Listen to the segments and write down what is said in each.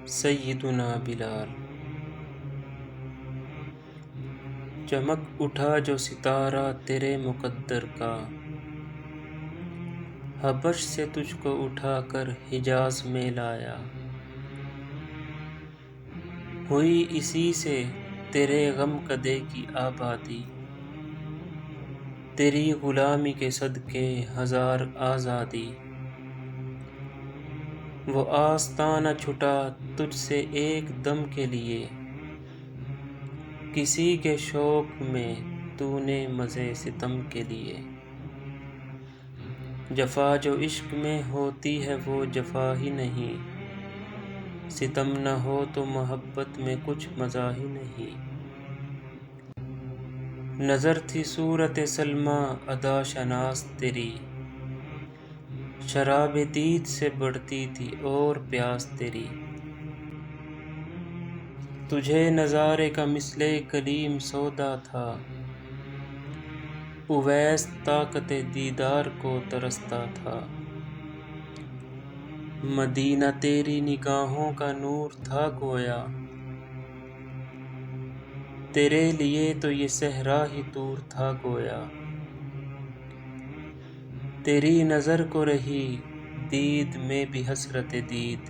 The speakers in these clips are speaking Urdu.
سیدنا بلال۔ چمک اٹھا جو ستارہ تیرے مقدر کا، حبش سے تجھ کو اٹھا کر حجاز میں لایا۔ ہوئی اسی سے تیرے غم کدے کی آبادی، تیری غلامی کے صدقے ہزار آزادی۔ وہ آستاں نہ چھٹا تجھ سے ایک دم کے لیے، کسی کے شوق میں تو نے مزے ستم کے لیے۔ جفا جو عشق میں ہوتی ہے وہ جفا ہی نہیں، ستم نہ ہو تو محبت میں کچھ مزہ ہی نہیں۔ نظر تھی صورت سلمیٰ ادا شناس تیری، شراب دید سے بڑھتی تھی اور پیاس تیری۔ تجھے نظارے کا مثل کلیم سودا تھا، اویس طاقت دیدار کو ترستا تھا۔ مدینہ تیری نگاہوں کا نور تھا گویا، تیرے لیے تو یہ صحرا ہی طور تھا گویا۔ تیری نظر کو رہی دید میں بھی حسرت دید،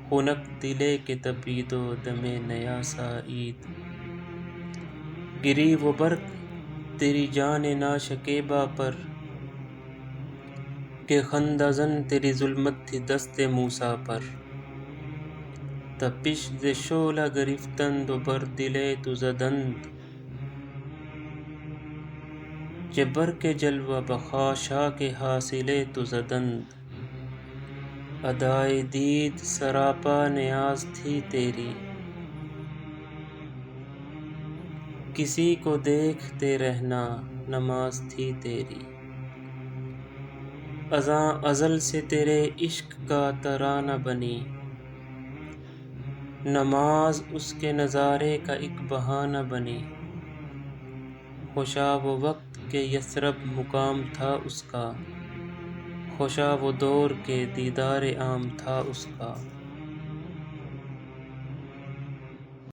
خنک دلے کے تپید و دم نیا سعید۔ گری وہ برق تیری جان ناشکیبا پر، کہ خندہ زن تیری ظلمت تھی دست موسیٰ پر۔ تپش ز شعلہ گرفتند و بر دل تو زدند، کہ برق جلوہ بخاشاک حاصل تو زدند۔ ادائے دید سراپا نیاز تھی تیری، کسی کو دیکھتے رہنا نماز تھی تیری۔ ازاں ازل سے تیرے عشق کا ترانہ بنی، نماز اس کے نظارے کا ایک بہانہ بنی۔ خوشا وہ وقت کہ یثرب مقام تھا اس کا، خوشا وہ دور کہ دیدار عام تھا اس کا۔